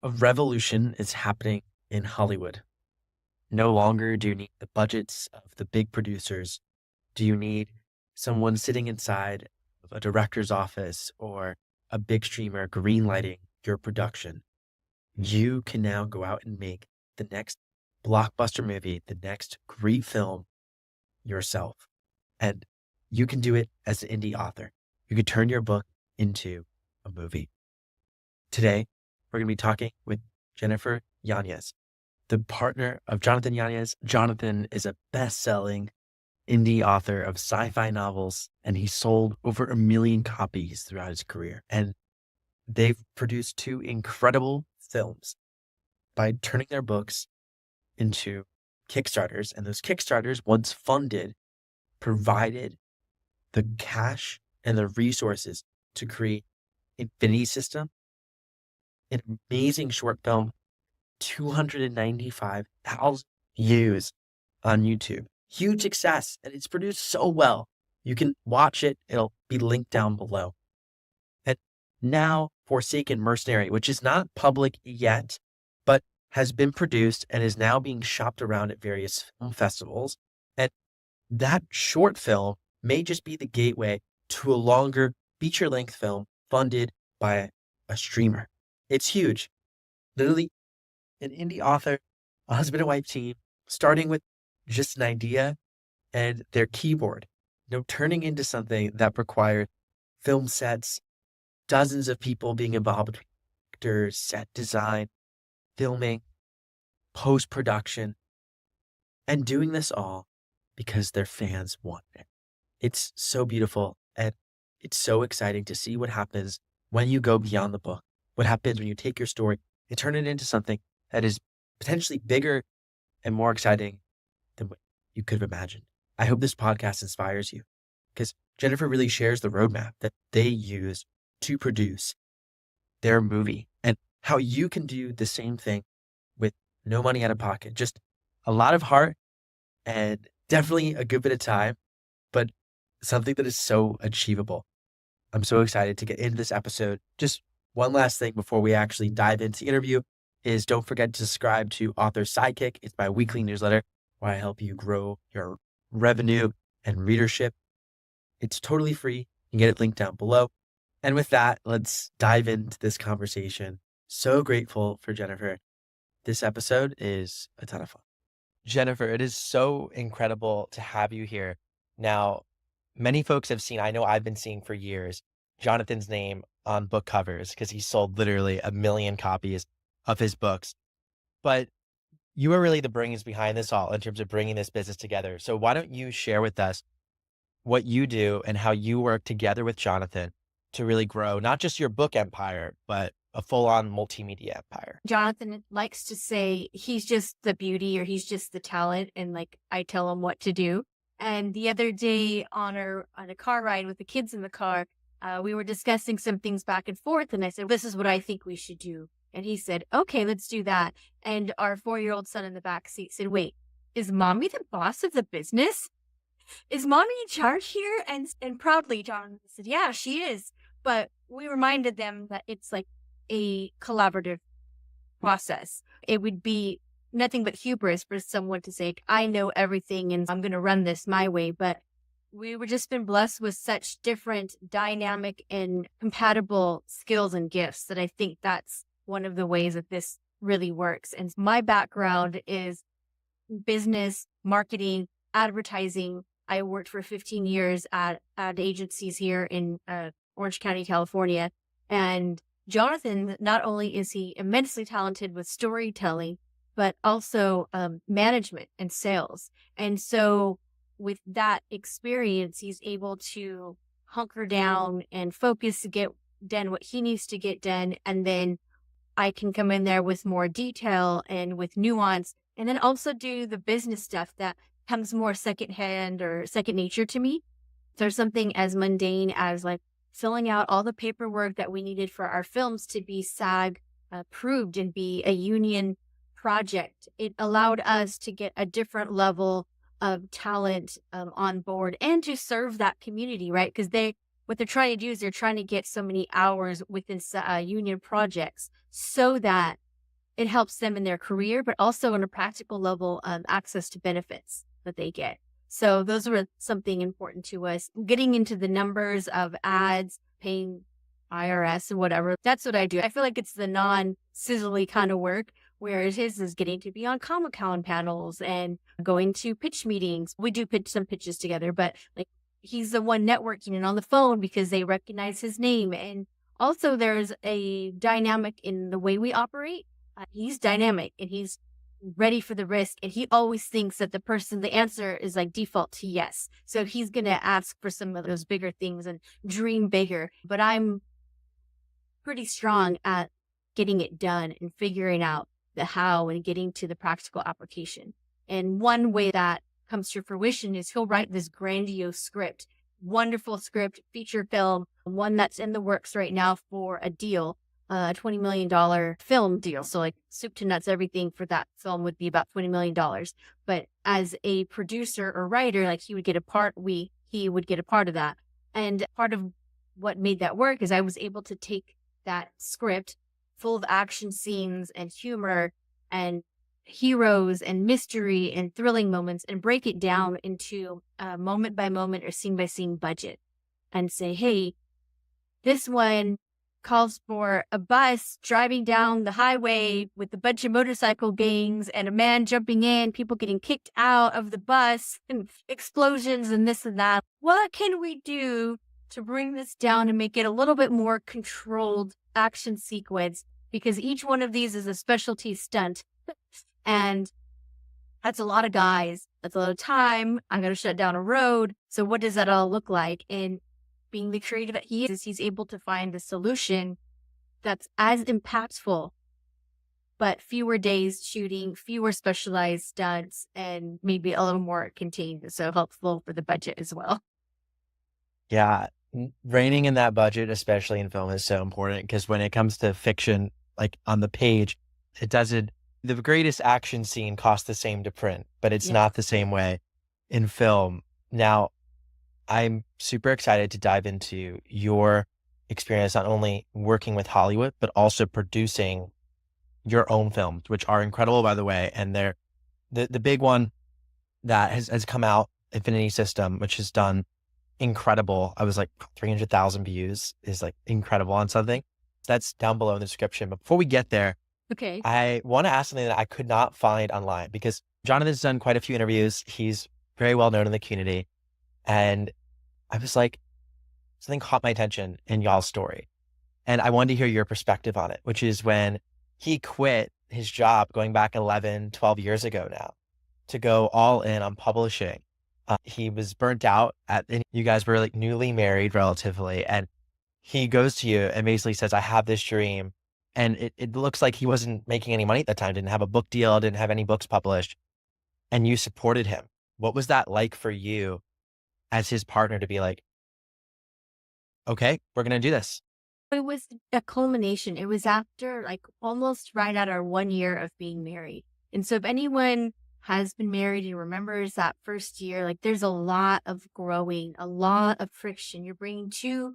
A revolution is happening in Hollywood. No longer do you need the budgets of the big producers. Do you need someone sitting inside of a director's office or a big streamer greenlighting your production? You can now go out and make the next blockbuster movie, the next great film yourself. And you can do it as an indie author. You can turn your book into a movie. Today, we're going to be talking with Jynafer Yanez, the partner of Johnathan Yanez. Johnathan is a best-selling indie author of sci-fi novels, and he sold over 1 million copies throughout his career. And they've produced 2 incredible films by turning their books into Kickstarters. And those Kickstarters, once funded, provided the cash and the resources to create Infinity System, an amazing short film, 295,000 views on YouTube. Huge success, and it's produced so well. You can watch it. It'll be linked down below. And now Forsaken Mercenary, which is not public yet, but has been produced and is now being shopped around at various film festivals. And that short film may just be the gateway to a longer feature-length film funded by a streamer. It's huge. Literally, an indie author, a husband and wife team, starting with just an idea and their keyboard, turning into something that required film sets, dozens of people being involved with actors, set design, filming, post-production, and doing this all because their fans want it. It's so beautiful, and it's so exciting to see what happens when you go beyond the book, what happens when you take your story and turn it into something that is potentially bigger and more exciting than what you could have imagined. I hope this podcast inspires you, because Jynafer really shares the roadmap that they use to produce their movie and how you can do the same thing with no money out of pocket. Just a lot of heart and definitely a good bit of time, but something that is so achievable. I'm so excited to get into this episode. Just one last thing before we actually dive into the interview is don't forget to subscribe to Author Sidekick. It's my weekly newsletter where I help you grow your revenue and readership. It's totally free. You can get it linked down below. And with that, let's dive into this conversation. So grateful for Jynafer. This episode is a ton of fun. Jynafer, it is so incredible to have you here. Now, many folks have seen, I know I've been seeing for years, Jonathan's name on book covers because he sold literally 1 million copies of his books. But you are really the brains behind this all in terms of bringing this business together. So why don't you share with us what you do and how you work together with Johnathan to really grow not just your book empire, but a full-on multimedia empire? Johnathan likes to say he's just the beauty or he's just the talent, and I tell him what to do. And the other day on a car ride with the kids in the car, we were discussing some things back and forth, and I said, "This is what I think we should do." And he said, "Okay, let's do that." And our 4-year-old son in the back seat said, "Wait, is mommy the boss of the business? Is mommy in charge here?" And proudly, John said, "Yeah, she is." But we reminded them that it's like a collaborative process. It would be nothing but hubris for someone to say, "I know everything and I'm going to run this my way." But we were just been blessed with such different dynamic and compatible skills and gifts that I think that's one of the ways that this really works. And my background is business, marketing, advertising. I worked for 15 years at agencies here in Orange County, California. And Johnathan, not only is he immensely talented with storytelling, but also management and sales. And so with that experience, he's able to hunker down and focus to get done what he needs to get done. And then I can come in there with more detail and with nuance, and then also do the business stuff that comes more secondhand or second nature to me. There's something as mundane as filling out all the paperwork that we needed for our films to be SAG approved and be a union project. It allowed us to get a different level of talent on board and to serve that community, right? Because what they're trying to do is they're trying to get so many hours within union projects so that it helps them in their career, but also on a practical level, access to benefits that they get. So those were something important to us. Getting into the numbers of ads, paying IRS and whatever. That's what I do. I feel like it's the non-sizzly kind of work, whereas his is getting to be on Comic-Con panels and going to pitch meetings. We do pitch some pitches together, but like he's the one networking and on the phone because they recognize his name. And also there's a dynamic in the way we operate. He's dynamic and he's ready for the risk. And he always thinks that the answer is like default to yes. So he's going to ask for some of those bigger things and dream bigger. But I'm pretty strong at getting it done and figuring out the how and getting to the practical application. And one way that comes to fruition is he'll write this grandiose script, wonderful script, feature film, one that's in the works right now for a deal, a $20 million film deal. So like soup to nuts, everything for that film would be about $20 million. But as a producer or writer, like he would get a part of that. And part of what made that work is I was able to take that script full of action scenes and humor and heroes and mystery and thrilling moments and break it down into a moment by moment or scene by scene budget and say, hey, this one calls for a bus driving down the highway with a bunch of motorcycle gangs and a man jumping in, people getting kicked out of the bus and explosions and this and that. What can we do to bring this down and make it a little bit more controlled action sequence? Because each one of these is a specialty stunt. And that's a lot of guys. That's a lot of time. I'm going to shut down a road. So what does that all look like? And being the creative that he is, he's able to find a solution that's as impactful, but fewer days shooting, fewer specialized stunts, and maybe a little more contained. So helpful for the budget as well. Yeah. Reining in that budget, especially in film, is so important because when it comes to fiction, like on the page, the greatest action scene costs the same to print, but it's not the same way in film. Now, I'm super excited to dive into your experience, not only working with Hollywood, but also producing your own films, which are incredible, by the way. And they're the big one that has come out, Infinity System, which has done incredible. I was like 300,000 views is like incredible on something. That's down below in the description. But before we get there, okay, I want to ask something that I could not find online because Jonathan's done quite a few interviews. He's very well known in the community. And I was like, something caught my attention in y'all's story. And I wanted to hear your perspective on it, which is when he quit his job going back 11, 12 years ago now to go all in on publishing. He was burnt out and you guys were like newly married relatively. And he goes to you and basically says, I have this dream. And it looks like he wasn't making any money at that time, didn't have a book deal, didn't have any books published. And you supported him. What was that like for you as his partner to be like, okay, we're going to do this? It was a culmination. It was after like almost right at our 1 year of being married. And so if anyone has been married and remembers that first year, like there's a lot of growing, a lot of friction. You're bringing two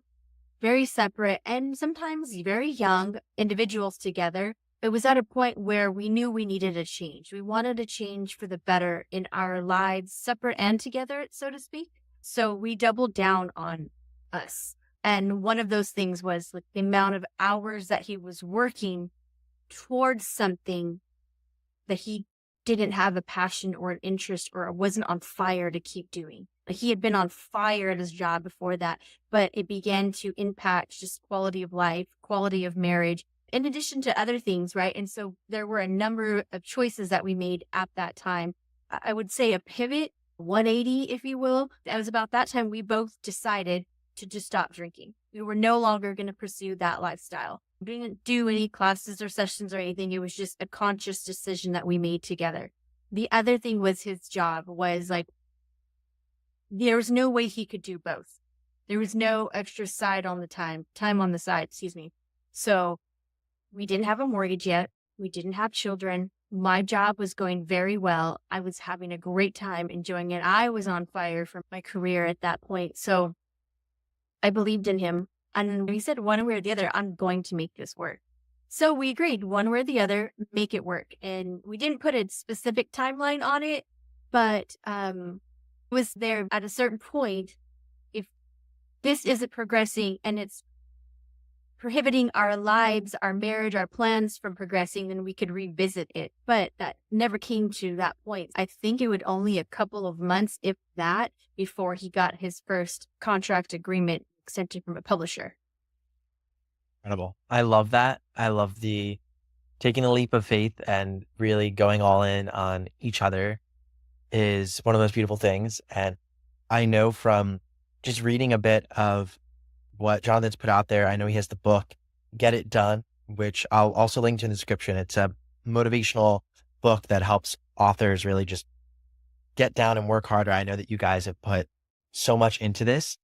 very separate and sometimes very young individuals together. It was at a point where we knew we needed a change. We wanted a change for the better in our lives, separate and together, so to speak. So we doubled down on us. And one of those things was like the amount of hours that he was working towards something that he didn't have a passion or an interest or wasn't on fire to keep doing. Like he had been on fire at his job before that, but it began to impact just quality of life, quality of marriage, in addition to other things, right? And so there were a number of choices that we made at that time. I would say a pivot, 180, if you will. It was about that time we both decided to just stop drinking. We were no longer going to pursue that lifestyle. We didn't do any classes or sessions or anything. It was just a conscious decision that we made together. The other thing was his job was like, there was no way he could do both. There was no extra time on the side, excuse me. So we didn't have a mortgage yet. We didn't have children. My job was going very well. I was having a great time enjoying it. I was on fire for my career at that point. So I believed in him. And we said one way or the other, I'm going to make this work. So we agreed one way or the other, make it work. And we didn't put a specific timeline on it, but was there at a certain point, if this isn't progressing and it's prohibiting our lives, our marriage, our plans from progressing, then we could revisit it. But that never came to that point. I think it would only a couple of months, if that, before he got his first contract agreement extended from a publisher. Incredible. I love that. I love the taking a leap of faith and really going all in on each other is one of those beautiful things. And I know from just reading a bit of what Jonathan's put out there, I know he has the book, Get It Done, which I'll also link to in the description. It's a motivational book that helps authors really just get down and work harder. I know that you guys have put so much into this.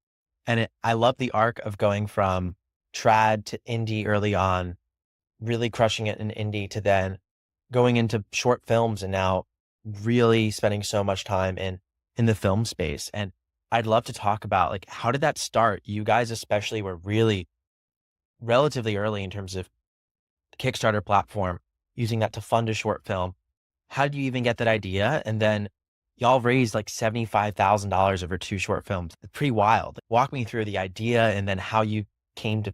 And I love the arc of going from trad to indie early on, really crushing it in indie, to then going into short films and now really spending so much time in the film space. And I'd love to talk about, like, how did that start? You guys especially were really relatively early in terms of the Kickstarter platform, using that to fund a short film. How did you even get that idea? And then y'all raised like $75,000 over 2 short films. It's pretty wild. Walk me through the idea and then how you came to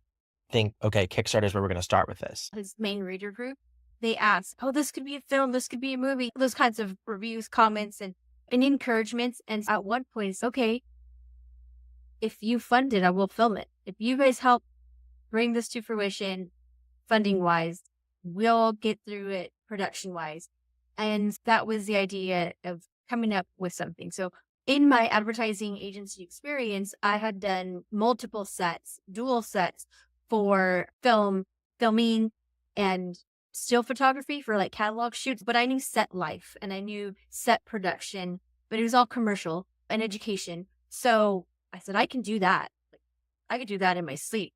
think, okay, Kickstarter is where we're going to start with this. His main reader group, they asked, oh, this could be a film, this could be a movie, those kinds of reviews, comments, and encouragements. And at one point, it's okay, if you fund it, I will film it. If you guys help bring this to fruition, funding wise, we'll get through it production wise. And that was the idea of coming up with something. So in my advertising agency experience, I had done multiple sets, dual sets for filming and still photography for like catalog shoots, but I knew set life and I knew set production, but it was all commercial and education. So I said, I can do that. I could do that in my sleep.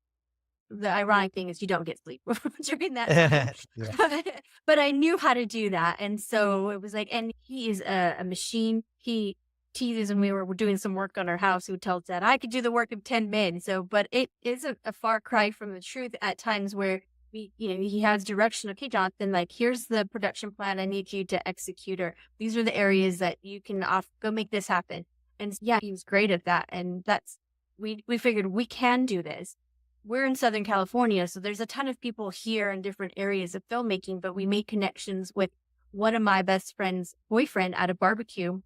The ironic thing is you don't get sleep during that time. Yeah. But I knew how to do that. And so it was like, and he is a machine. He teases when we were doing some work on our house. He would tell Dad, I could do the work of 10 men. So, but it is a far cry from the truth at times where he has direction. Okay, Jonathan, like, here's the production plan I need you to execute, or these are the areas that you can go make this happen. And yeah, he was great at that. And we figured we can do this. We're in Southern California, so there's a ton of people here in different areas of filmmaking, but we made connections with one of my best friend's boyfriend at a barbecue.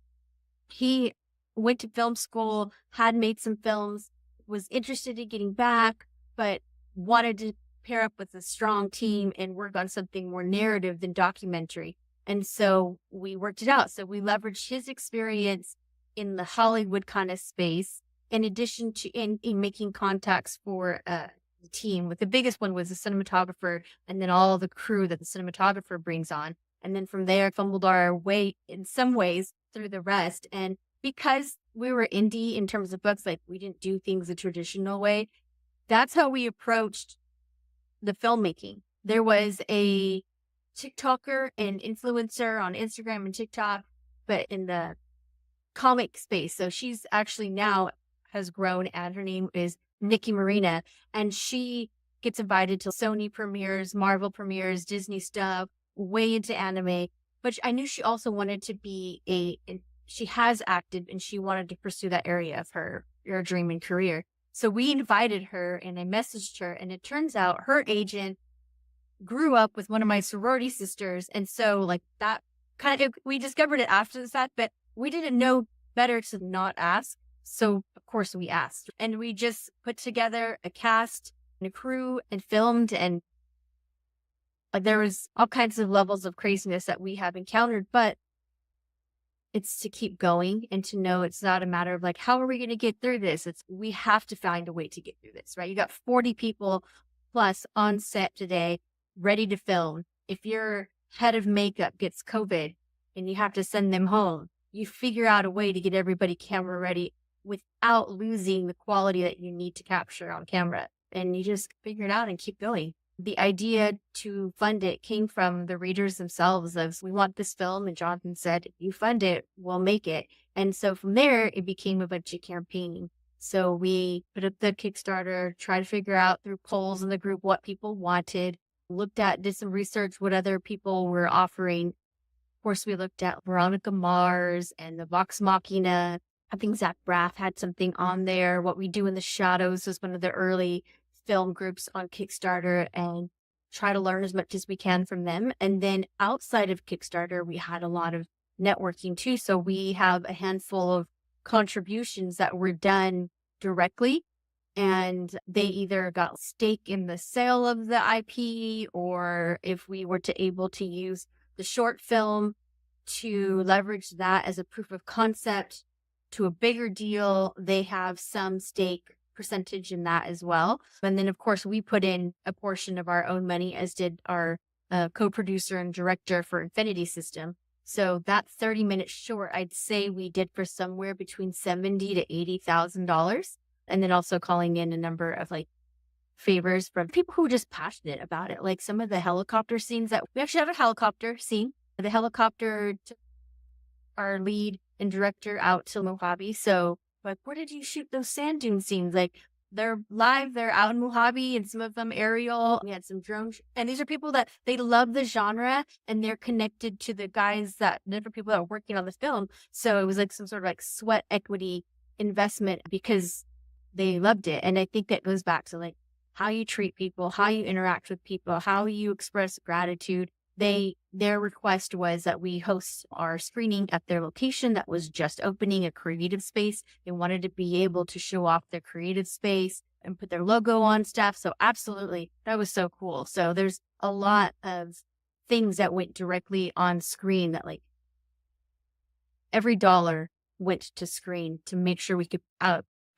He went to film school, had made some films, was interested in getting back, but wanted to pair up with a strong team and work on something more narrative than documentary. And so we worked it out. So we leveraged his experience in the Hollywood kind of space, in addition to in making contacts for the team. With the biggest one was the cinematographer, and then all the crew that the cinematographer brings on. And then from there, fumbled our way in some ways through the rest. And because we were indie in terms of books, like, we didn't do things the traditional way, that's how we approached the filmmaking. There was a TikToker and influencer on Instagram and TikTok, but in the comic space. So she's actually now has grown, and her name is Nikki Marina, and she gets invited to Sony premieres, Marvel premieres, Disney stuff, way into anime. But I knew she also wanted to be she has acted and she wanted to pursue that area of her dream and career. So we invited her and I messaged her, and it turns out her agent grew up with one of my sorority sisters. And so like that kind of, we discovered it after the fact, but we didn't know better to not ask. So of course we asked, and we just put together a cast and a crew and filmed, and like there was all kinds of levels of craziness that we have encountered, but it's to keep going and to know it's not a matter of like, how are we going to get through this? We have to find a way to get through this, right? You got 40 people plus on set today, ready to film. If your head of makeup gets COVID and you have to send them home, you figure out a way to get everybody camera ready without losing the quality that you need to capture on camera. And you just figure it out and keep going. The idea to fund it came from the readers themselves of, we want this film. And Jonathan said, if you fund it, we'll make it. And so from there, it became a bunch of campaigning. So we put up the Kickstarter, try to figure out through polls in the group what people wanted. did some research what other people were offering. Of course, we looked at Veronica Mars and the Vox Machina. I think Zach Braff had something on there. What We Do in the Shadows was one of the early film groups on Kickstarter, and try to learn as much as we can from them. And then outside of Kickstarter, we had a lot of networking too. So we have a handful of contributions that were done directly, and they either got stake in the sale of the IP, or if we were able to use the short film to leverage that as a proof of concept to a bigger deal, they have some stake percentage in that as well. And then, of course, we put in a portion of our own money, as did our co-producer and director for Infinity System. So that 30-minute short, I'd say we did for somewhere between $70,000 to $80,000. And then also calling in a number of like favors from people who are just passionate about it. Like some of the helicopter scenes that we actually have a helicopter scene. The helicopter took our lead and director out to Mojave. So like, where did you shoot those sand dune scenes? Like, they're live, they're out in Mojave, and some of them aerial. We had some drones. And these are people that they love the genre, and they're connected to the different people that are working on the film. So it was like some sort of like sweat equity investment because they loved it. And I think that goes back to like how you treat people, how you interact with people, how you express gratitude. Their request was that we host our screening at their location that was just opening, a creative space. They wanted to be able to show off their creative space and put their logo on stuff. So absolutely, that was so cool. So there's a lot of things that went directly on screen, that like every dollar went to screen to make sure we could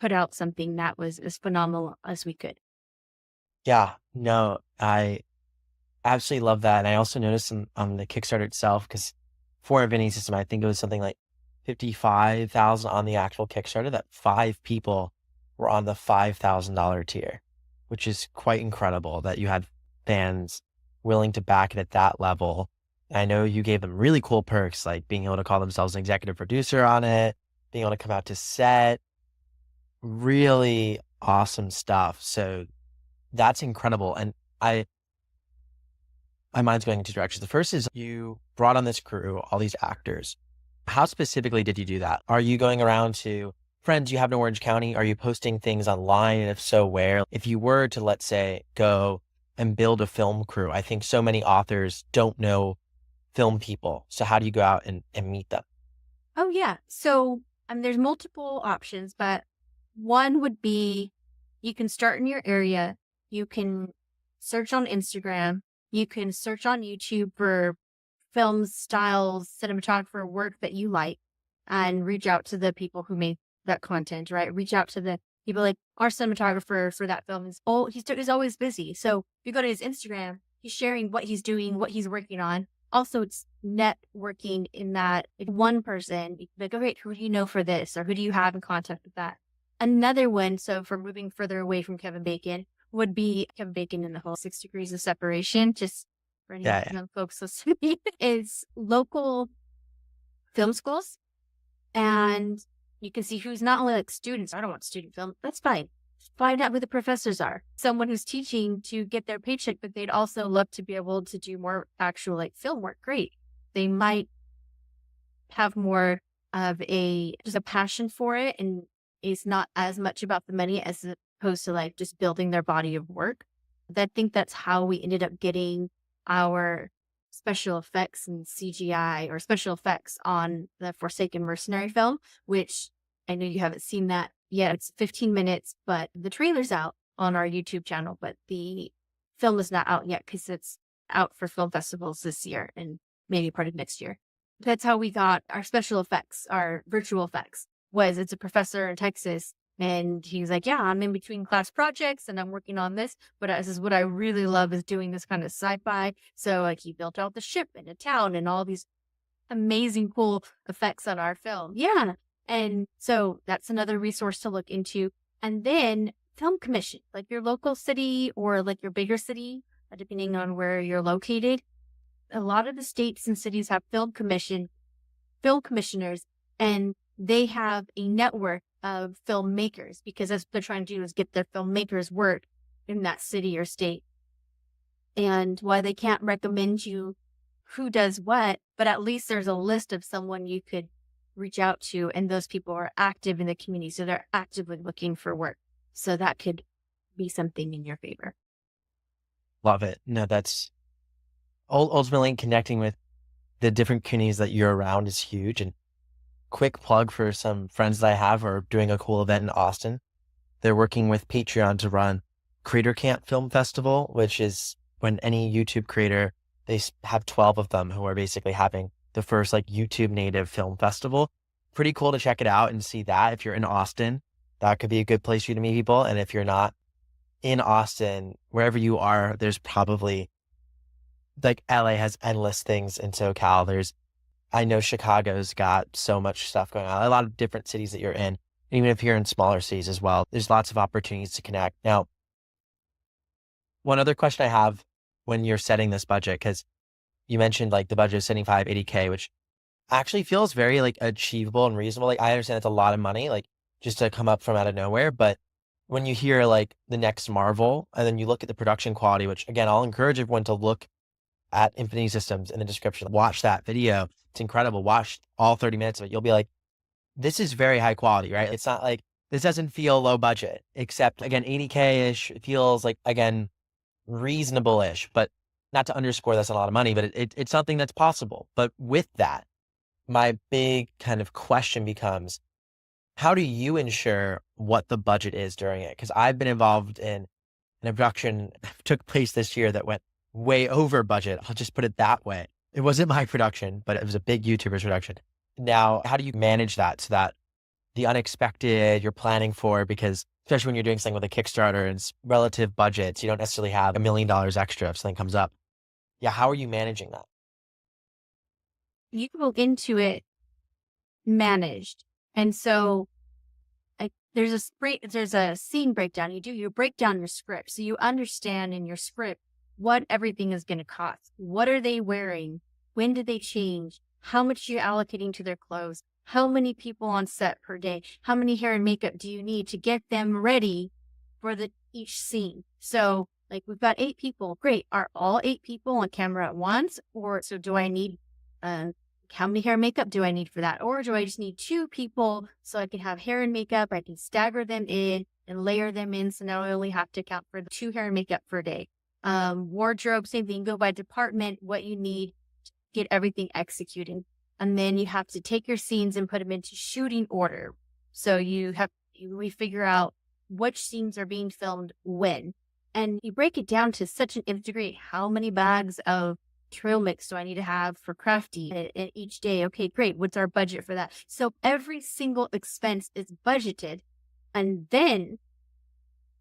put out something that was as phenomenal as we could. Yeah, no, I absolutely love that. And I also noticed on the Kickstarter itself, because for Infinity System, I think it was something like 55,000 on the actual Kickstarter, that 5 people were on the $5,000 tier, which is quite incredible that you had fans willing to back it at that level. And I know you gave them really cool perks, like being able to call themselves an executive producer on it, being able to come out to set, really awesome stuff. So that's incredible. And my mind's going in 2 directions. The first is you brought on this crew, all these actors. How specifically did you do that? Are you going around to friends you have in Orange County? Are you posting things online? And if so, where? If you were to, let's say, go and build a film crew, I think so many authors don't know film people. So how do you go out and meet them? Oh, yeah. So there's multiple options, but one would be you can start in your area. You can search on Instagram. You can search on YouTube for film styles, cinematographer work that you like, and reach out to the people who made that content, right? Reach out to the people, like our cinematographer for that film he's always busy. So if you go to his Instagram, he's sharing what he's doing, what he's working on. Also, it's networking in that if one person, like, oh, wait, who do you know for this? Or who do you have in contact with that? Another one, so for moving further away from Kevin Bacon, would be Kevin Bacon and the whole 6 degrees of separation, just for any young folks listening, is local film schools. And you can see who's not only like students. I don't want student film. That's fine. Find out who the professors are. Someone who's teaching to get their paycheck, but they'd also love to be able to do more actual like film work. Great. They might have more of just a passion for it, and it's not as much about the money as opposed to like just building their body of work. I think that's how we ended up getting our special effects and CGI or special effects on the Forsaken Mercenary film, which I know you haven't seen that yet. It's 15 minutes, but the trailer's out on our YouTube channel, but the film is not out yet because it's out for film festivals this year and maybe part of next year. That's how we got our special effects, our virtual effects. It's a professor in Texas, and he's like, yeah, I'm in between class projects and I'm working on this, but this is what I really love is doing this kind of sci-fi. So like he built out the ship and a town and all these amazing cool effects on our film. Yeah. And so that's another resource to look into. And then film commission, like your local city or like your bigger city, depending on where you're located. A lot of the states and cities have film commissioners, and they have a network of filmmakers because that's what they're trying to do is get their filmmakers work in that city or state. and why they can't recommend you who does what, but at least there's a list of someone you could reach out to, and those people are active in the community, so they're actively looking for work. So that could be something in your favor. Love it. No, that's ultimately connecting with the different communities that you're around is huge. And quick plug for some friends that I have are doing a cool event in Austin. They're working with Patreon to run Creator Camp Film Festival, which is when any YouTube creator, they have 12 of them who are basically having the first like YouTube native film festival. Pretty cool to check it out and see that. If you're in Austin, that could be a good place for you to meet people. And if you're not in Austin, wherever you are, there's probably like LA has endless things in SoCal. I know Chicago's got so much stuff going on, a lot of different cities that you're in. Even if you're in smaller cities as well, there's lots of opportunities to connect. Now, one other question I have when you're setting this budget, because you mentioned like the budget of 75, 80K, which actually feels very like achievable and reasonable. Like I understand it's a lot of money, like just to come up from out of nowhere. But when you hear like the next Marvel and then you look at the production quality, which again, I'll encourage everyone to look at Infinity Systems in the description, watch that video. It's incredible. Watch all 30 minutes of it. You'll be like, this is very high quality, right? It's not like, this doesn't feel low budget, except again, 80K-ish feels like, again, reasonable-ish, but not to underscore that's a lot of money, but it's something that's possible. But with that, my big kind of question becomes, how do you ensure what the budget is during it? Because I've been involved in a production that took place this year that went way over budget. I'll just put it that way. It wasn't my production, but it was a big YouTuber's production. Now, how do you manage that so that the unexpected you're planning for, because especially when you're doing something with a Kickstarter and it's relative budgets, you don't necessarily have $1 million extra if something comes up. Yeah. How are you managing that? You go into it managed. And so there's a scene breakdown. You break down your script. So you understand in your script what everything is going to cost. What are they wearing? When do they change? How much you're allocating to their clothes? How many people on set per day? How many hair and makeup do you need to get them ready for each scene? So like we've got 8 people. Great. Are all 8 people on camera at once? Or so do I need, how many hair and makeup do I need for that? Or do I just need 2 people so I can have hair and makeup? I can stagger them in and layer them in. So now I only have to account for the 2 hair and makeup per day. Wardrobe, same thing, go by department, what you need to get everything executed. And then you have to take your scenes and put them into shooting order. So we figure out which scenes are being filmed when. And you break it down to such an nth degree. How many bags of trail mix do I need to have for crafty each day? Okay, great. What's our budget for that? So every single expense is budgeted. And then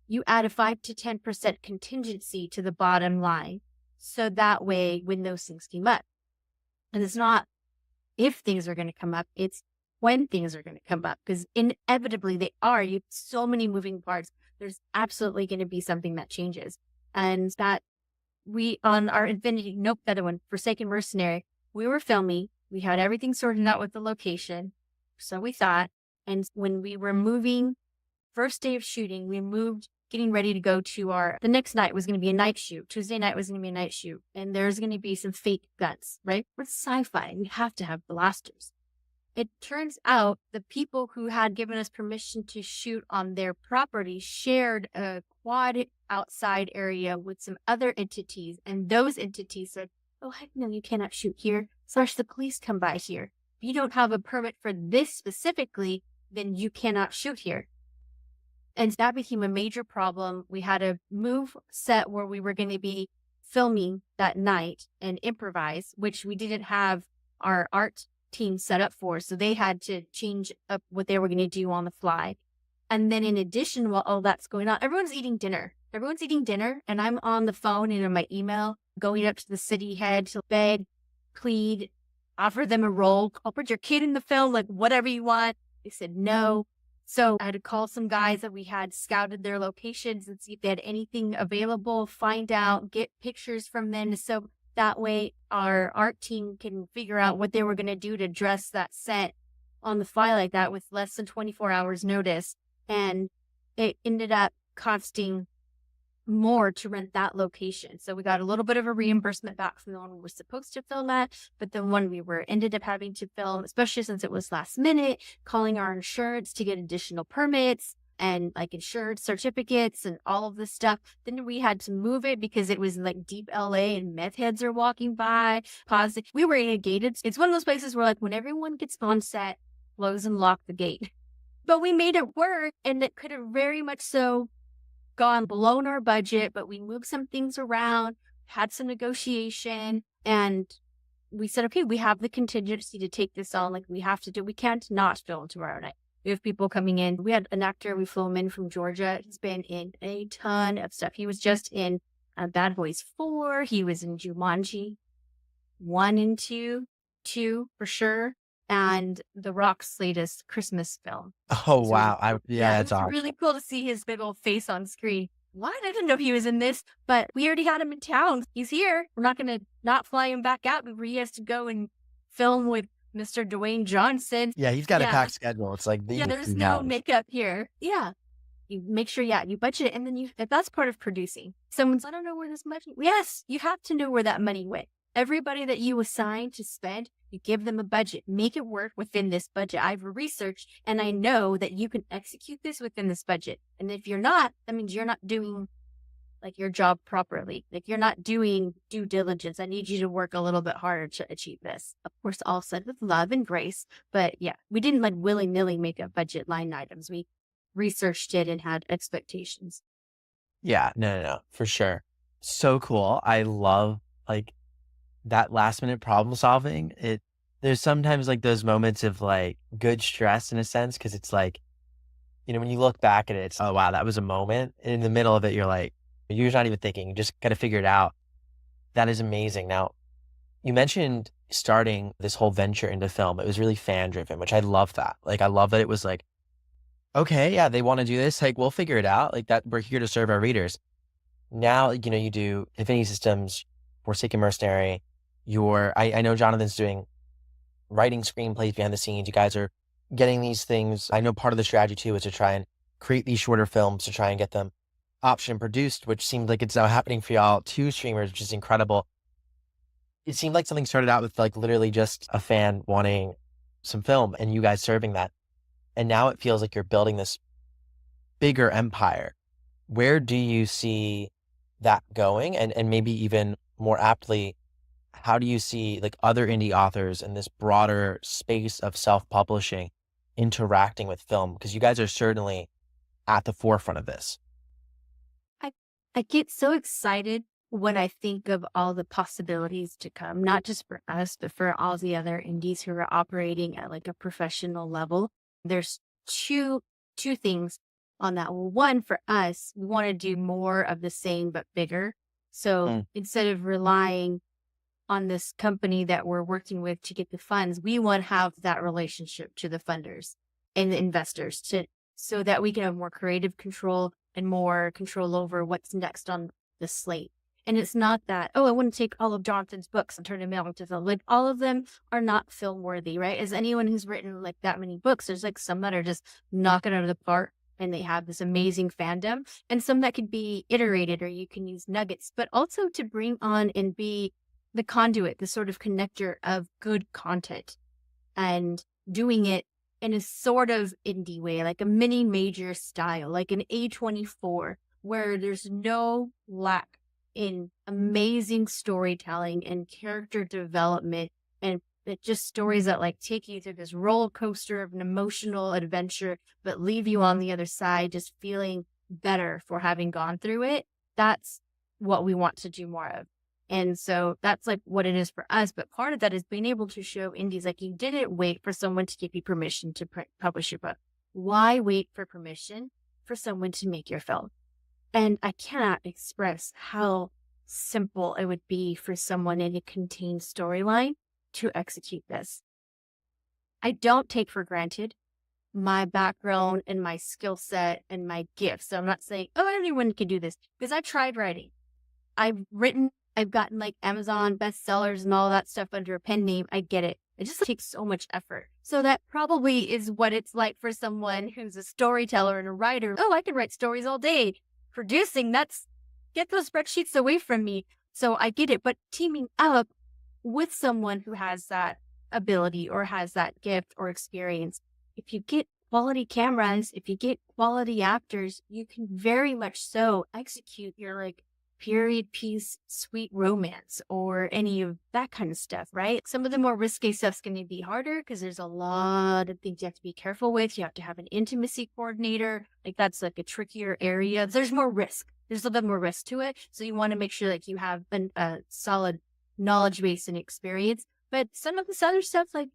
you add a 5 to 10% contingency to the bottom line. So that way, when those things came up, and it's not if things are going to come up, it's when things are going to come up, because inevitably they are. You have so many moving parts. There's absolutely going to be something that changes. And that we, on our Infinity, nope, the other one, Forsaken Mercenary, we were filming. We had everything sorted out with the location. So we thought. And when we were moving, first day of shooting, we moved, getting ready to go to the next night was going to be a night shoot. Tuesday night was going to be a night shoot. And there's going to be some fake guns, right? We're sci-fi. We have to have blasters. It turns out the people who had given us permission to shoot on their property shared a quad outside area with some other entities. And those entities said, oh, heck no, you cannot shoot here. / the police come by here. If you don't have a permit for this specifically, then you cannot shoot here. And that became a major problem. We had to move set where we were going to be filming that night and improvise, which we didn't have our art team set up for. So they had to change up what they were going to do on the fly. And then in addition, while all that's going on, everyone's eating dinner. And I'm on the phone and in my email, going up to the city head to beg, plead, offer them a role. I'll put your kid in the film, like whatever you want. They said no. So I had to call some guys that we had scouted their locations and see if they had anything available, find out, get pictures from them. So that way our art team can figure out what they were going to do to dress that set on the fly like that with less than 24 hours notice. And it ended up costing more to rent that location. So we got a little bit of a reimbursement back from the one we were supposed to film at, but the one we were ended up having to film, especially since it was last minute, calling our insurance to get additional permits and like insurance certificates and all of this stuff. Then we had to move it because it was like deep LA and meth heads are walking by. Pause. We were in a gated. It's one of those places where like when everyone gets on set, close and lock the gate. But we made it work, and it could have very much so blown our budget, but we moved some things around, had some negotiation, and we said, okay, we have the contingency to take this on. Like we can't not film tomorrow night. We have people coming in. We had an actor, we flew him in from Georgia. He's been in a ton of stuff. He was just in Bad Boys 4. He was in Jumanji 1 and 2 for sure. And The Rock's latest Christmas film. Oh, So wow. That's it's awesome. really cool to see his big old face on screen. What? I didn't know he was in this, but we already had him in town. He's here. We're not going to not fly him back out, but he has to go and film with Mr. Dwayne Johnson. Yeah, he's got a Yeah. packed schedule. It's like There's no makeup here. Yeah. You make sure, you budget it, and then that's part of producing. Someone's, I don't know where this money. Yes, you have to know where that money went. Everybody that you assign to spend, you give them a budget. Make it work within this budget. I've researched, and I know that you can execute this within this budget. And if you're not, that means you're not doing like your job properly. Like you're not doing due diligence. I need you to work a little bit harder to achieve this. Of course, all said with love and grace. But yeah, we didn't like willy-nilly make up budget line items. We researched it and had expectations. Yeah, no, for sure. So cool. I love like that last minute problem solving. There's sometimes like those moments of like good stress in a sense, because it's like, when you look back at it, it's, oh wow, that was a moment. And in the middle of it, you're like, you're not even thinking, you just got to figure it out. That is amazing. Now, you mentioned starting this whole venture into film. It was really fan driven, which I love that. Like, I love that it was like, okay, yeah, they want to do this. Like, we'll figure it out. Like that, we're here to serve our readers. Now, you do Infinity Systems, Forsaken Mercenary. I know Jonathan's doing writing screenplays behind the scenes. You guys are getting these things. I know part of the strategy too is to try and create these shorter films to try and get them option produced, which seems like it's now happening for y'all, 2 streamers, which is incredible. It seemed like something started out with like literally just a fan wanting some film and you guys serving that. And now it feels like you're building this bigger empire. Where do you see that going? And maybe even more aptly, how do you see like other indie authors in this broader space of self-publishing interacting with film? Because you guys are certainly at the forefront of this. I get so excited when I think of all the possibilities to come, not just for us, but for all the other indies who are operating at like a professional level. There's two things on that. Well, one, for us, we want to do more of the same, but bigger. So instead of relying on this company that we're working with to get the funds, we want to have that relationship to the funders and the investors so that we can have more creative control and more control over what's next on the slate. And it's not that, I want to take all of Jonathan's books and turn them into film. Like all of them are not film worthy, right? As anyone who's written like that many books, there's like some that are just knocking out of the park and they have this amazing fandom, and some that could be iterated or you can use nuggets, but also to bring on and be the conduit, the sort of connector of good content and doing it in a sort of indie way, like a mini major style, like an A24, where there's no lack in amazing storytelling and character development, and it just stories that like take you through this roller coaster of an emotional adventure, but leave you on the other side just feeling better for having gone through it. That's what we want to do more of. And so that's like what it is for us. But part of that is being able to show indies, like, you didn't wait for someone to give you permission to publish your book. Why wait for permission for someone to make your film? And I cannot express how simple it would be for someone in a contained storyline to execute this. I don't take for granted my background and my skill set and my gifts. So I'm not saying, anyone can do this, because I tried writing. I've gotten like Amazon bestsellers and all that stuff under a pen name. I get it. It just takes so much effort. So that probably is what it's like for someone who's a storyteller and a writer. I can write stories all day. Producing, that's get those spreadsheets away from me. So I get it. But teaming up with someone who has that ability or has that gift or experience, if you get quality cameras, if you get quality actors, you can very much so execute your like period piece, sweet romance, or any of that kind of stuff, right? Some of the more risque stuff's going to be harder because there's a lot of things you have to be careful with. You have to have an intimacy coordinator. Like that's like a trickier area. There's more risk. There's a little bit more risk to it. So you want to make sure like you have a solid knowledge base and experience. But some of this other stuff like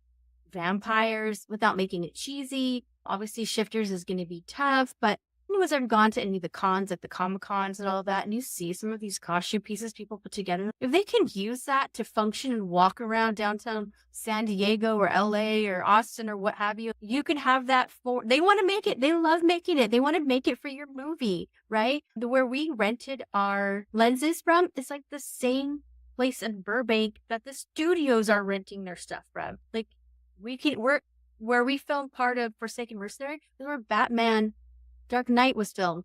vampires, without making it cheesy, obviously shifters is going to be tough, but anyone's ever gone to any of the cons, like the Comic Cons and all that, and you see some of these costume pieces people put together, if they can use that to function and walk around downtown San Diego or LA or Austin or what have you, you can have that for, they want to make it. They love making it. They want to make it for your movie, right? Where we rented our lenses from, it's like the same place in Burbank that the studios are renting their stuff from. Like we're where we filmed part of Forsaken Mercenary is where Batman Dark Knight was filmed.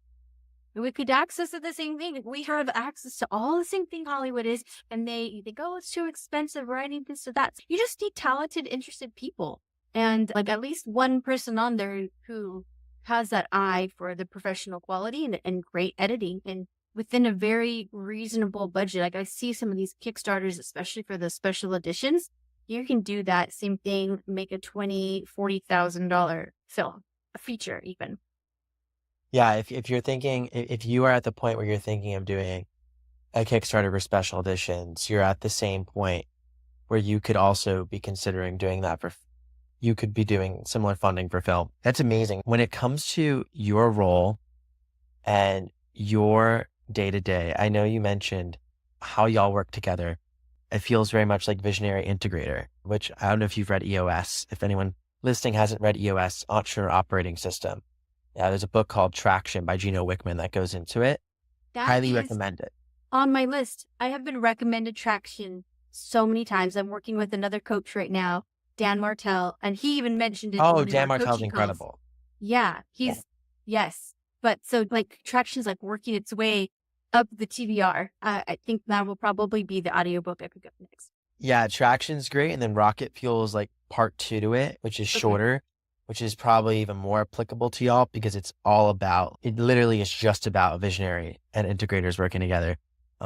And we could access the same thing. We have access to all the same thing Hollywood is. And they think, oh, it's too expensive, writing this or that. You just need talented, interested people. And like at least one person on there who has that eye for the professional quality and great editing. And within a very reasonable budget. Like I see some of these Kickstarters, especially for the special editions. You can do that same thing, make a $20,000, $40,000 film, a feature even. Yeah, if you're thinking, if you are at the point where you're thinking of doing a Kickstarter for special editions, you're at the same point where you could also be considering doing that you could be doing similar funding for film. That's amazing. When it comes to your role and your day-to-day, I know you mentioned how y'all work together. It feels very much like visionary integrator, which I don't know if you've read EOS. If anyone listening hasn't read EOS, Entrepreneur Operating System. Yeah, there's a book called Traction by Gino Wickman that goes into it. Highly recommend it. On my list. I have been recommended Traction so many times. I'm working with another coach right now, Dan Martell, and he even mentioned it. Oh, Dan Martell's incredible. Calls. Yeah, yes. But so like Traction's like working its way up the TBR. I think that will probably be the audiobook I pick up next. Yeah, Traction's great. And then Rocket Fuel is like part 2 to it, which is shorter, which is probably even more applicable to y'all because it literally is just about visionary and integrators working together,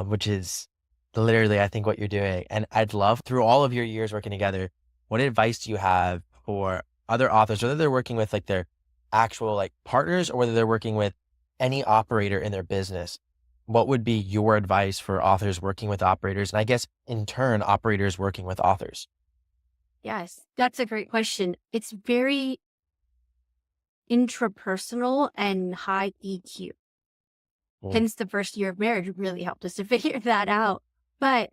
which is literally, I think, what you're doing. And I'd love, through all of your years working together, what advice do you have for other authors, whether they're working with like their actual like partners or whether they're working with any operator in their business? What would be your advice for authors working with operators? And I guess in turn, operators working with authors? Yes, that's a great question. It's very intrapersonal and high EQ. Hence the first year of marriage really helped us to figure that out. But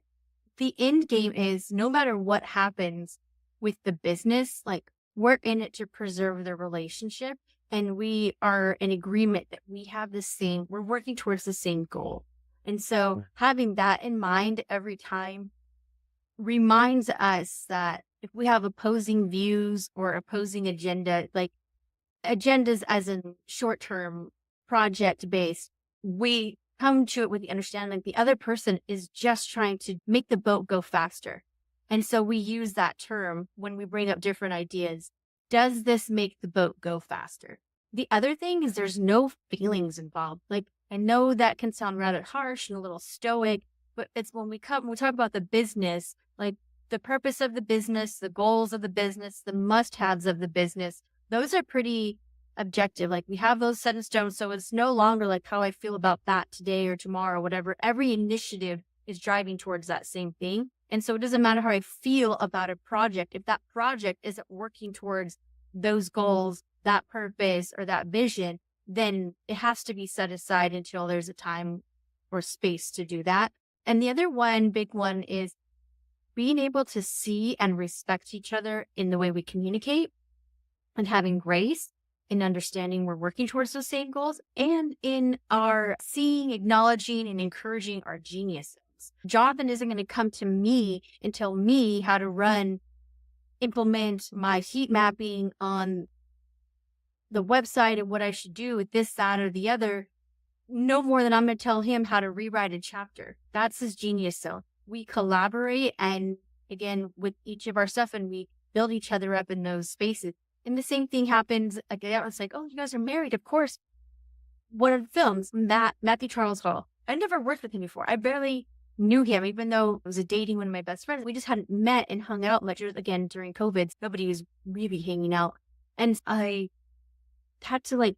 the end game is no matter what happens with the business, like we're in it to preserve the relationship. And we are in agreement that we're working towards the same goal. And so having that in mind every time reminds us that if we have opposing views or opposing agenda, like agendas as in short-term project-based, we come to it with the understanding that the other person is just trying to make the boat go faster. And so we use that term when we bring up different ideas. Does this make the boat go faster? The other thing is there's no feelings involved. Like I know that can sound rather harsh and a little stoic, but it's when we talk about the business, like the purpose of the business, the goals of the business, the must-haves of the business, those are pretty objective. Like we have those set in stone. So it's no longer like how I feel about that today or tomorrow, whatever. Every initiative is driving towards that same thing. And so it doesn't matter how I feel about a project. If that project isn't working towards those goals, that purpose, or that vision, then it has to be set aside until there's a time or space to do that. And the other big one is being able to see and respect each other in the way we communicate and having grace in understanding we're working towards those same goals and in our seeing, acknowledging, and encouraging our geniuses. Jonathan isn't going to come to me and tell me how to implement my heat mapping on the website and what I should do with this, that, or the other no more than I'm going to tell him how to rewrite a chapter. That's his genius zone. We collaborate, and again, with each of our stuff, and we build each other up in those spaces. And the same thing happens again. It's like, oh, you guys are married. Of course. One of the films, Matthew Charles Hall. I never worked with him before. I barely knew him, even though I was dating one of my best friends. We just hadn't met and hung out much. Again, during COVID, nobody was really hanging out. And I had to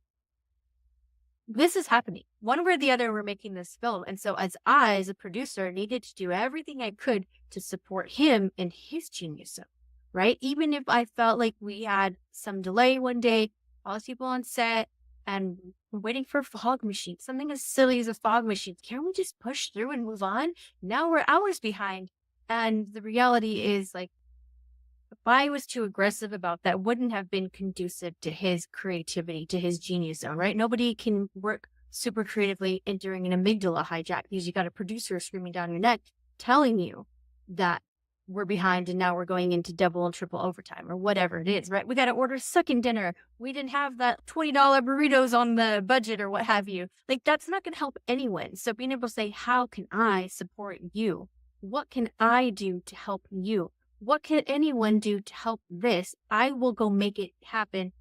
this is happening. One way or the other, we're making this film. And so as a producer, needed to do everything I could to support him in his genius zone, right? Even if I felt like we had some delay one day, all these people on set, and we're waiting for a fog machine, something as silly as a fog machine. Can't we just push through and move on? Now we're hours behind. And the reality is, if I was too aggressive about that, wouldn't have been conducive to his creativity, to his genius zone, right? Nobody can work super creatively and during an amygdala hijack, because you got a producer screaming down your neck telling you that we're behind and now we're going into double and triple overtime or whatever it is, right? We got to order second dinner. We didn't have that $20 burritos on the budget or what have you. That's not going to help anyone. So being able to say, how can I support you? What can I do to help you? What can anyone do to help this? I will go make it happen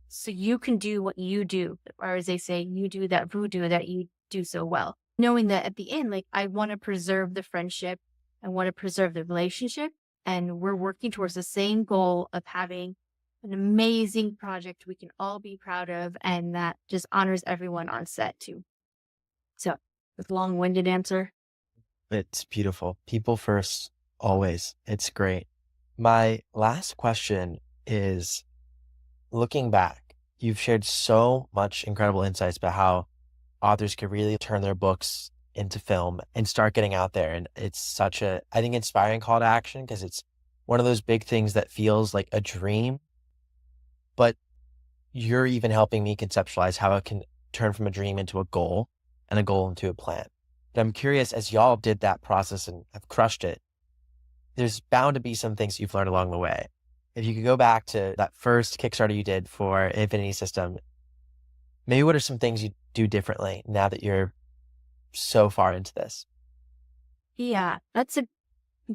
so you can do what you do. Or as they say, you do that voodoo that you do so well. Knowing that at the end, I want to preserve the friendship. I want to preserve the relationship. And we're working towards the same goal of having an amazing project we can all be proud of, and that just honors everyone on set too. So, with long-winded answer. It's beautiful. People first. Always. It's great. My last question is, looking back, you've shared so much incredible insights about how authors could really turn their books into film and start getting out there. And it's such I think, inspiring call to action, because it's one of those big things that feels like a dream, but you're even helping me conceptualize how it can turn from a dream into a goal and a goal into a plan. But I'm curious, as y'all did that process and have crushed it, there's bound to be some things you've learned along the way. If you could go back to that first Kickstarter you did for Infinity System, maybe what are some things you do differently now that you're so far into this? Yeah, that's a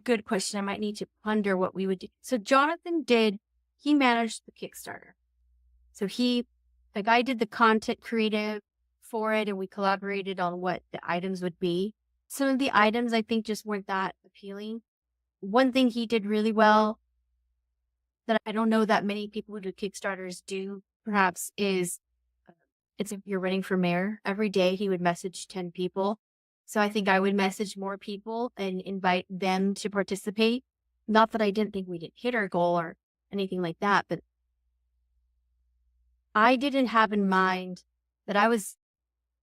good question. I might need to ponder what we would do. So Johnathan he managed the Kickstarter. So I did the content creative for it, and we collaborated on what the items would be. Some of the items I think just weren't that appealing. One thing he did really well that I don't know that many people who do Kickstarters do, perhaps, is it's if you're running for mayor. Every day he would message 10 people. So I think I would message more people and invite them to participate. Not that I didn't think we didn't hit our goal or anything like that, but I didn't have in mind that I was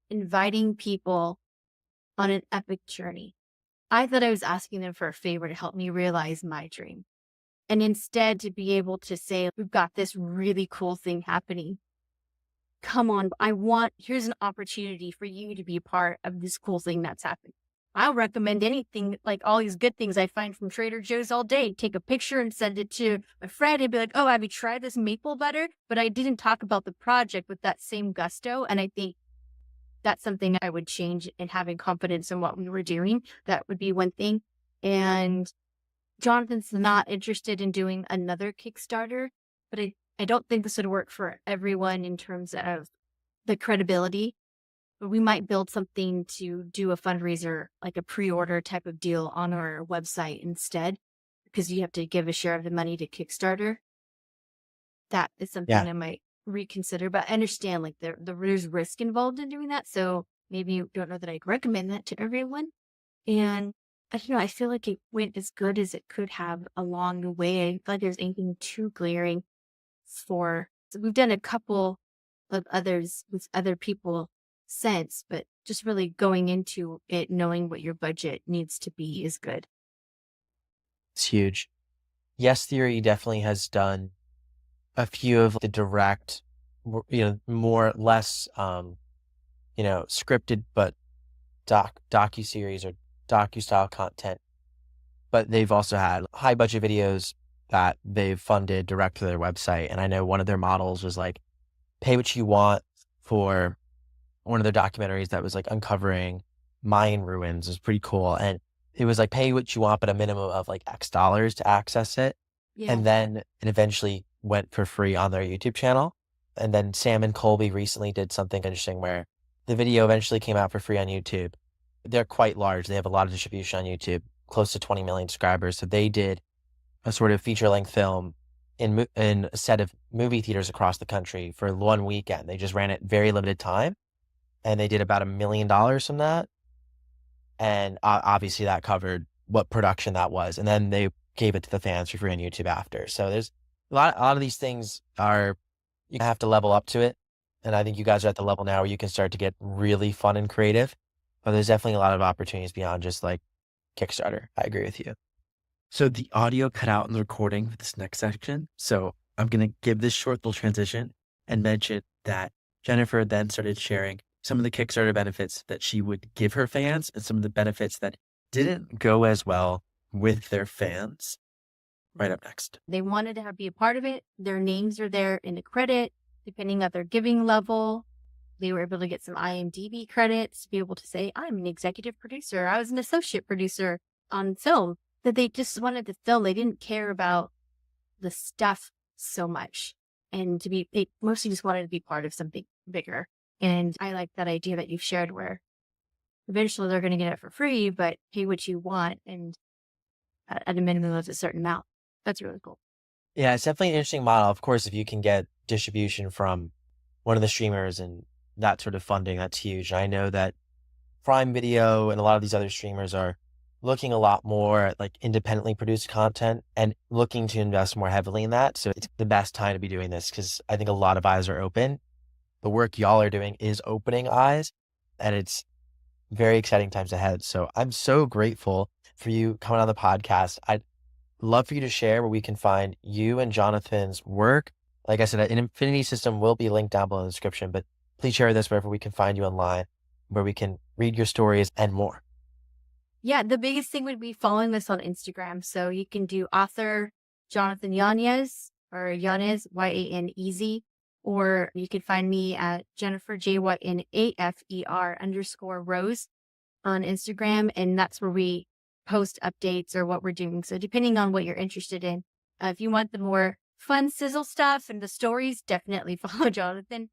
inviting people on an epic journey. I thought I was asking them for a favor to help me realize my dream. And instead to be able to say, we've got this really cool thing happening. Come on, here's an opportunity for you to be a part of this cool thing that's happening. I'll recommend anything, all these good things I find from Trader Joe's all day. Take a picture and send it to my friend and be like, oh, have you tried this maple butter? But I didn't talk about the project with that same gusto. And I think that's something I would change in having confidence in what we were doing. That would be one thing. And Jonathan's not interested in doing another Kickstarter, but I don't think this would work for everyone in terms of the credibility. But we might build something to do a fundraiser, like a pre-order type of deal on our website instead, because you have to give a share of the money to Kickstarter. That is something I might reconsider, but I understand there's risk involved in doing that. So maybe you don't know that I'd recommend that to everyone. And I don't know, I feel like it went as good as it could have along the way. I feel like there's anything too glaring so we've done a couple of others with other people since, but just really going into it, knowing what your budget needs to be is good. It's huge. Yes Theory definitely has done a few of the direct, more or less, scripted, but docu-series or docu-style content. But they've also had high budget videos that they've funded direct to their website. And I know one of their models was pay what you want for one of their documentaries that was like uncovering Mayan ruins. It was pretty cool. And it was like pay what you want, but a minimum of like X dollars to access it. Yeah. And then it eventually went for free on their YouTube channel. And then Sam and Colby recently did something interesting where the video eventually came out for free on YouTube. They're quite large. They have a lot of distribution on YouTube, close to 20 million subscribers. So they did a sort of feature-length film in a set of movie theaters across the country for one weekend. They just ran it very limited time, and they did about $1 million from that. And obviously that covered what production that was. And then they gave it to the fans for free on YouTube after. So there's a lot of these things are, you have to level up to it. And I think you guys are at the level now where you can start to get really fun and creative. But there's definitely a lot of opportunities beyond just like Kickstarter. I agree with you. So the audio cut out in the recording for this next section. So I'm going to give this short little transition and mention that Jynafer then started sharing some of the Kickstarter benefits that she would give her fans and some of the benefits that didn't go as well with their fans. Right up next. They wanted to be a part of it. Their names are there in the credit, depending on their giving level. They were able to get some IMDb credits to be able to say, I'm an executive producer. I was an associate producer on film. That they just wanted to film. They didn't care about the stuff so much. And they mostly just wanted to be part of something bigger. And I like that idea that you've shared where eventually they're going to get it for free, but pay what you want and at a minimum of a certain amount. That's really cool. Yeah, it's definitely an interesting model. Of course, if you can get distribution from one of the streamers and that sort of funding, that's huge. And I know that Prime Video and a lot of these other streamers are looking a lot more at like independently produced content and looking to invest more heavily in that. So it's the best time to be doing this because I think a lot of eyes are open. The work y'all are doing is opening eyes, and it's very exciting times ahead. So I'm so grateful for you coming on the podcast. I'd love for you to share where we can find you and Jonathan's work. Like I said, an Infinity System will be linked down below in the description, but please share this wherever we can find you online, where we can read your stories and more. Yeah, the biggest thing would be following us on Instagram. So you can do author Jynafer Yanez or Yanez, Yanez, or you can find me at Jynafer, JYNAFER_Rose on Instagram. And that's where we post updates or what we're doing. So depending on what you're interested in, if you want the more fun sizzle stuff and the stories, definitely follow Jonathan.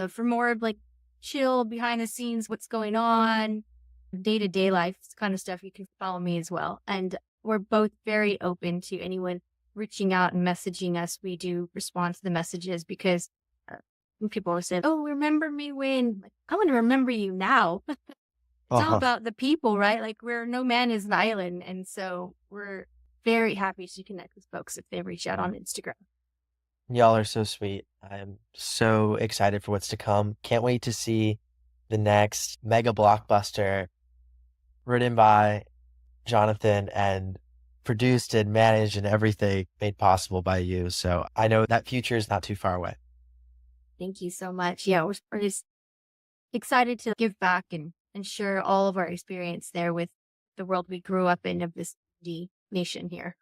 For more of like chill behind the scenes, what's going on, day-to-day life kind of stuff, you can follow me as well. And we're both very open to anyone reaching out and messaging us. We do respond to the messages because people always say, oh, remember me when? Like, I want to remember you now. It's all about the people, right? Like no man is an island. And so we're very happy to connect with folks if they reach out on Instagram. Y'all are so sweet. I'm so excited for what's to come. Can't wait to see the next mega blockbuster written by Jonathan and produced and managed and everything made possible by you. So I know that future is not too far away. Thank you so much. Yeah, we're just excited to give back and share all of our experience there with the world we grew up in of this nation here.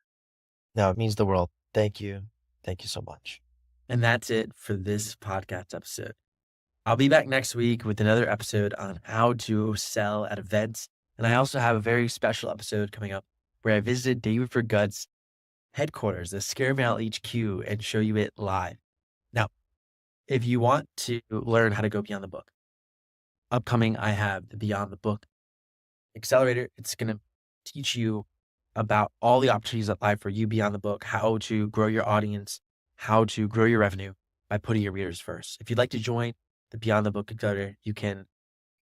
No, it means the world. Thank you. Thank you so much. And that's it for this podcast episode. I'll be back next week with another episode on how to sell at events. And I also have a very special episode coming up where I visited David for Gut's headquarters, the Scare Mail HQ, and show you it live. Now, if you want to learn how to go beyond the book, upcoming, I have the Beyond the Book Accelerator. It's going to teach you about all the opportunities that lie for you beyond the book, how to grow your audience, how to grow your revenue by putting your readers first. If you'd like to join the Beyond the Book Accelerator, you can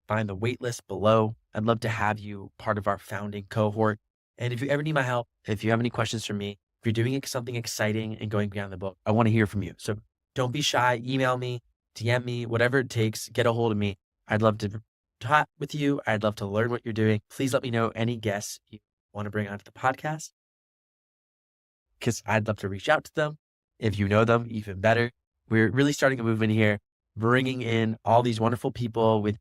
find the waitlist below. I'd love to have you part of our founding cohort. And if you ever need my help, if you have any questions for me, if you're doing something exciting and going beyond the book, I want to hear from you. So don't be shy. Email me, DM me, whatever it takes, get a hold of me. I'd love to talk with you. I'd love to learn what you're doing. Please let me know any guests you want to bring onto the podcast, because I'd love to reach out to them. If you know them, even better. We're really starting a movement here, bringing in all these wonderful people with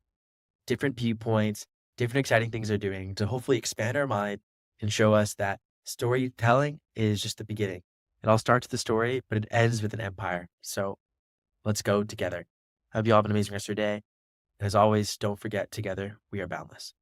different viewpoints, different exciting things they're doing to hopefully expand our mind and show us that storytelling is just the beginning. It all starts with a story, but it ends with an empire. So let's go together. I hope you all have an amazing rest of your day. As always, don't forget, together we are boundless.